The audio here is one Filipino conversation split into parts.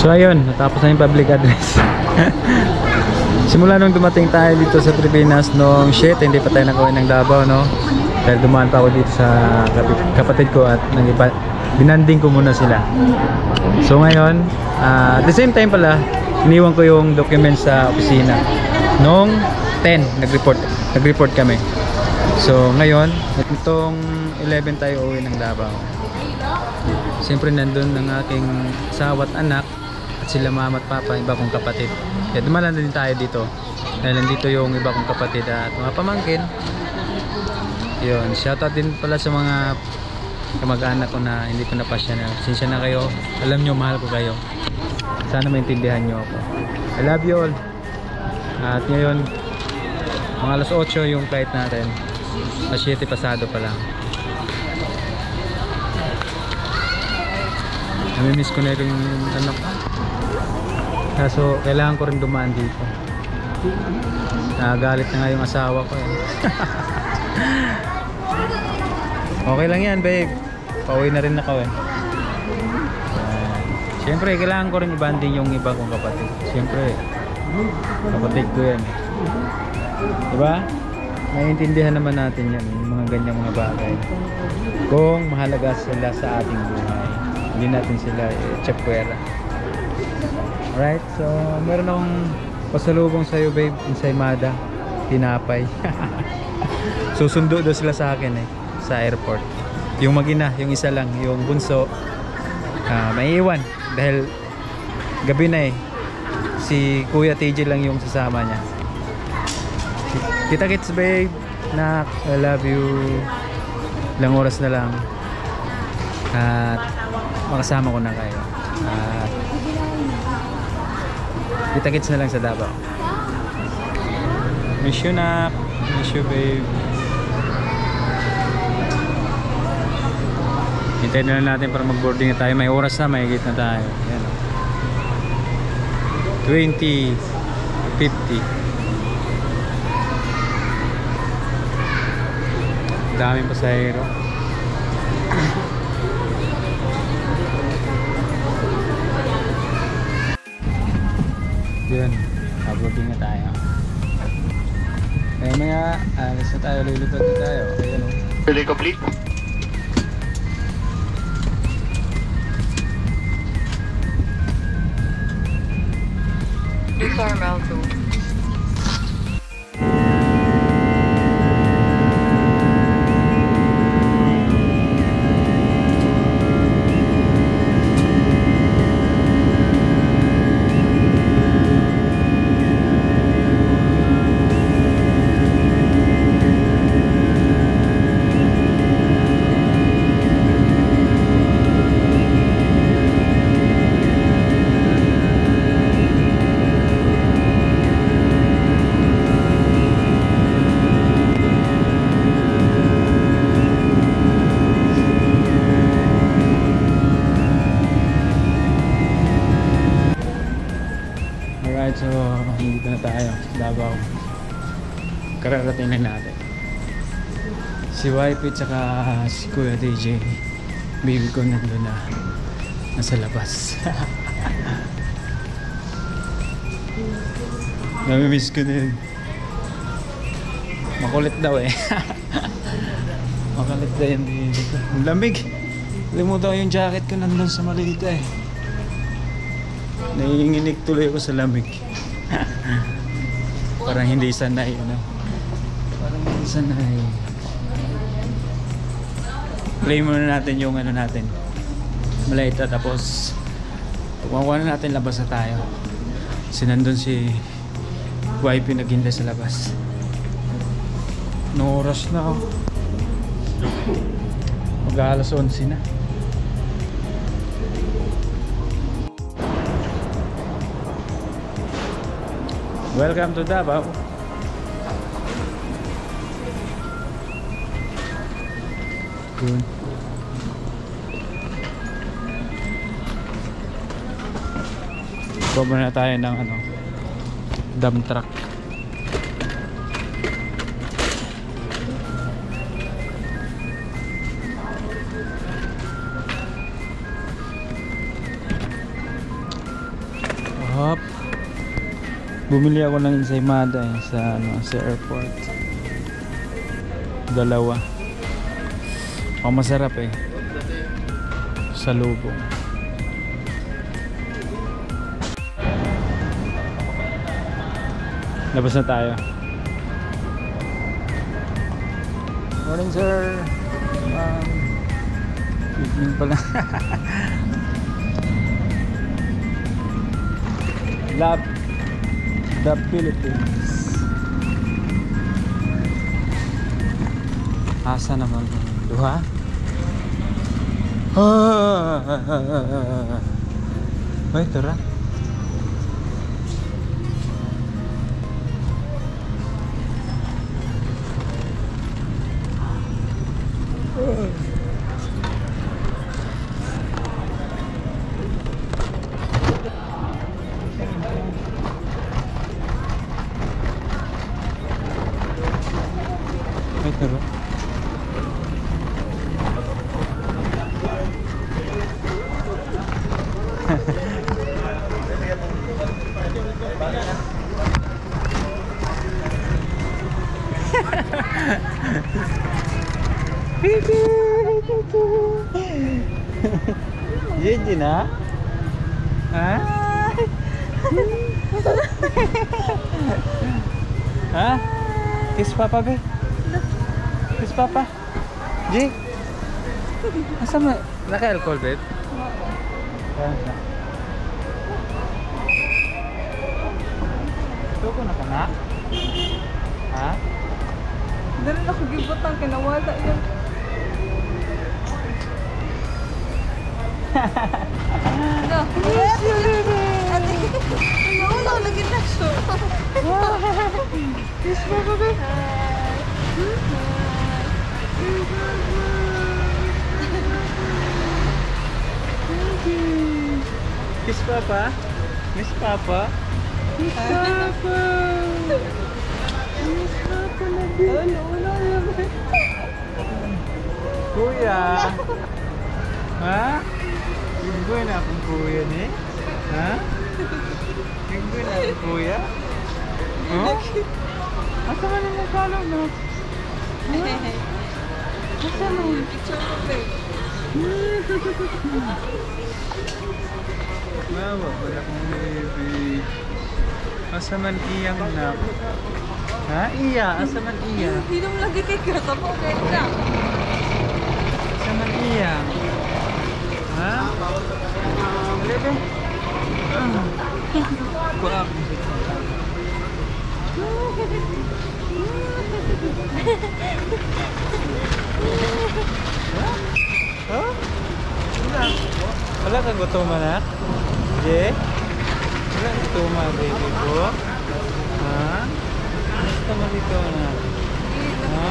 So ayun, natapos na yung public address. Simula nung dumating tayo dito sa Pilipinas nung hindi pa tayo nakauwi ng Davao, no? Dahil dumaan pa ako dito sa kapatid ko at binanding ko muna sila. So ngayon, at the same time pala, iniwan ko yung documents sa opisina. Nung 10, nag-report kami. So ngayon, itong 11 tayo uwi ng Davao. Siyempre nandun ng aking asawa at anak at sila mama at papa, iba kong kapatid. Kaya dumalan din tayo dito dahil nandito yung iba kong kapatid at mga pamangkin. Yun, shoutout din pala sa mga kamag-anak ko na hindi ko napasya na. Sinsya na kayo, alam nyo mahal ko kayo. Sana maintindihan nyo ako. I love you all. At ngayon mga alas 8 yung flight natin. Alas 7 pasado pa lang. Namimiss ko na rin yung anak. Kaso kailangan ko rin dumaan dito. Nagalit na nga yung asawa ko eh. Okay lang yan babe. Pauwi na rin ako eh. Siyempre kailangan ko rin i-banding yung iba kong kapatid. Siyempre kapatid ko yan. Diba? Naiintindihan naman natin yan, yung mga ganyang mga bagay. Kung mahalaga sila sa ating buhay, hindi natin sila tsapwera. Alright, so meron akong pasalubong sa'yo babe, Ensaymada, tinapay. Susundo daw sila sa akin eh, sa airport. Yung mag-ina, yung isa lang, yung bunso, may iwan dahil gabi na eh. Si Kuya TJ lang yung sasama niya. Kita kits babe, nak, I love you. Ilang oras na lang at makasama ko na kayo. Kita kits na lang sa Davao. Miss you nak, miss you babe. Hintayin na lang natin para mag-boarding na tayo. May oras na, may gate na tayo. Yan. 20:50. Daming pasahero. Yun, boarding na tayo. Kaya maya, alis na tayo, lilipad na tayo. Ayan o. Really complete? Caramel too. So, dito na tayo sa Davao. Kararating na natin. Si YP tsaka si Kuya DJ, baby ko nandun na, nasa labas. Namimiss ko na yun. Makulit daw eh. Makulit daw yan dito. Ang lamig. Limutan ko yung jacket ko nandun sa Malita eh. Naiinginig tuloy ako sa lamig. Parang hindi sanay, ano? Parang hindi sanay. Play muna natin yung ano natin, Malita, tapos kumakuha na natin, labas na tayo. Kasi nandun si YP naghintay sa labas. No oras na ako. Mag-alas 11 na. Welcome to Davao. Yun. Baba na tayo ng ano, dump truck. Hop. Bumili ako ng ensaymada sa sa airport. Dalawa. Masarap sa lubong. Labas na tayo. Morning, sir. Evening pala. Love the Philippines. Asa naman duha? Ay, tara. Ay, tara. Gigi na? Ha? Ha? Kiss papa be? Kiss papa? G? Asa mo? Naka-alcohol babe? Ito ko na ka na? Ha? Dali na ko gibot ang kinawala yan. No. Ate, nauna lagi na siya. Kiss papa be? Kiss papa? Miss papa? Kiss papa? Miss papa na be? Kuya? Ha? Linggo na akong kuya ni? Ha? Linggo na akong kuya? Oh? Asa man yung follow no? Asa mo yung picture mo babe? Mawa, wala kong baby. Asa man iyang na? Ha? Iya? Asa man iya? Hinong lagi kay kata po kayo na. Asa man iyang? Ha? Bebe? Kuha ako. Ha? Wala kang gutuman na? Je? Wala kang gutuman baby ko? Ha? Basta mo dito na? Ha?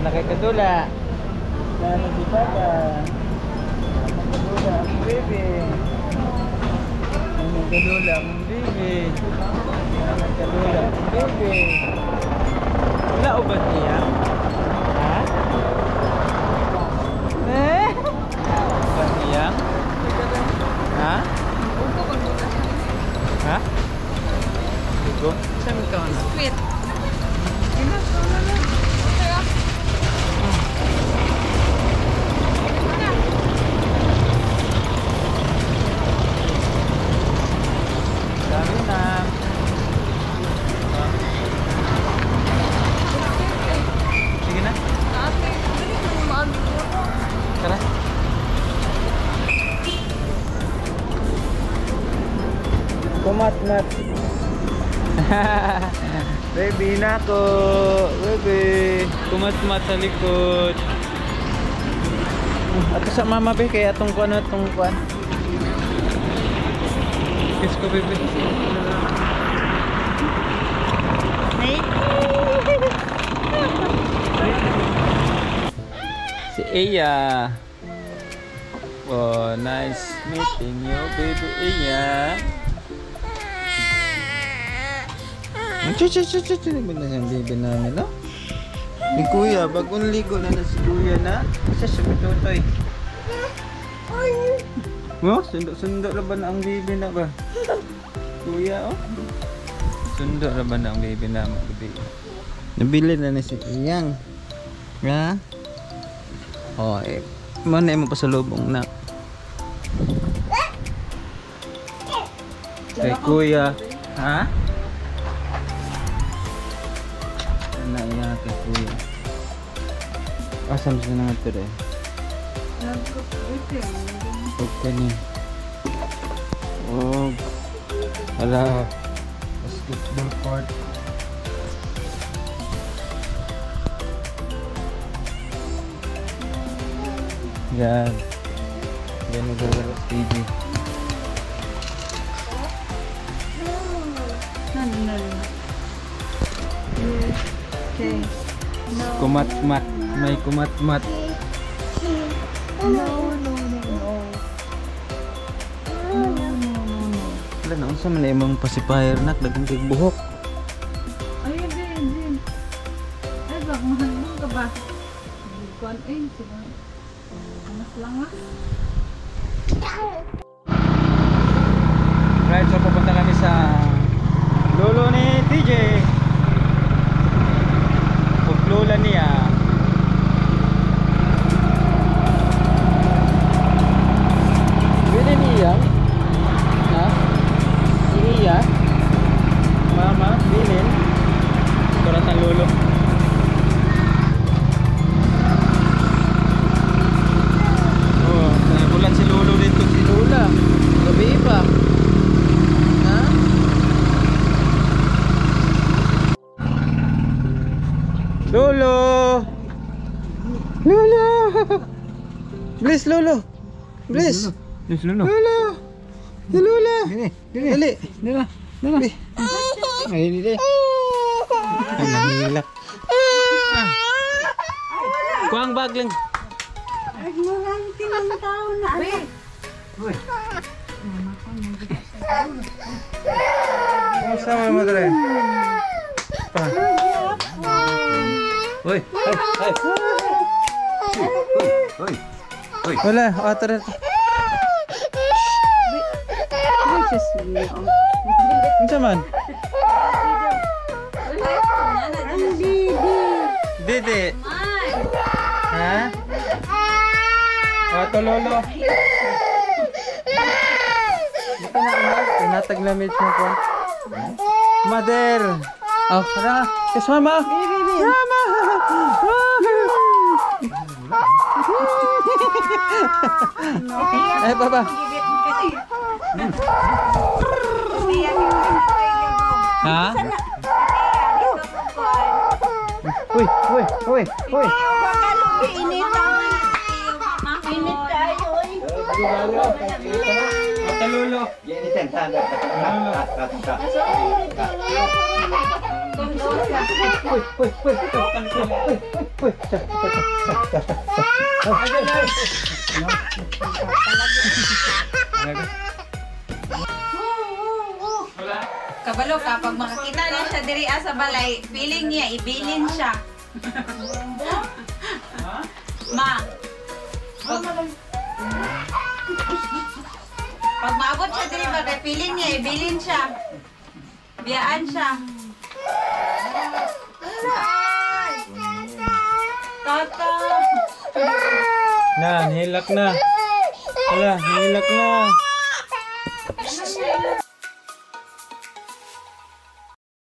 Nakakadula. Lalo si Papa. Nakakadula ang baby. Nakakadula ang baby. Nakakadula ang baby. Wala ubat niya? Ha? Ubat niya? Ha? Ha? Ito? Saan ka na? Sweet. Dami na. Sige na. Ate, dali na mo maamig mo. Tara. Kumat-mat. Baby na ko. Baby. Kumat-mat sa likod. Ato sa mama be kaya atong kuan atong kuan. Kiss ko baby. Si Iya. Oh, nice meeting you, baby Iya. Ano ba na yung baby namin, no? Ni Kuya, bagong ligo na si Kuya na. Isa siya bitutoy. Oh, sundo na ba na ang baby na ba? Kuya, oh. Sundo na ba na ang baby na magabi? Nabili na si Iyang. Ha? Oh, mana mo pasalubong na. Kay Kuya. Ha? Ano iya kay Kuya? Asam sa nga ito rin. Huwag ka niya. Oh. Ala. Basketball court. Yan. Yan naglalaro sa TV. Okay. Kumat-mat. May kumat-mat. No. Wala na. Unsa man na imong pacifier nak. Dagang kay buhok. Ayun din. Ay, bak, mahal ka ba? Kuan siguro. Anas lang ah. Right, so pupunta kami sa lolo ni TJ. Lola niya. Bili niya. Ha? Iya. Mama, bilin. Para sa lolo. Oh, bulan si lolo dito. Si Lola. Gabi pa. Ha? Lolo! Lolo! Please, Lolo! Please! Please, Lolo! Lolo! Si Lola! Dali! Dali! Dali! Ay, dali! Ay, nangilak! Kuang bag lang! Ay, marami tinang tao na. Wait! Sama mo dali! Pa! Hoy! Hoy! Hoy! Hoy! Wala! Tara! Ano man? Dede! Ha? Ito lolo! Dito na anak! Pinatag na medyo ko. Mother! Oh, tara! Kiss mama! Mama! Eh, baba! Ha? Uy! Uy! Uy! Uy! Ate Lolo! Uy! Uy! Uy! Uy! Kabalo ka, pag makakita niya siya diri sa balay, feeling niya, ibilin siya. Ma. Pag maabot siya diri bagay, feeling niya, ibilin siya. Biyaan siya. Tata. Na, hilak na. Wala, hilak na.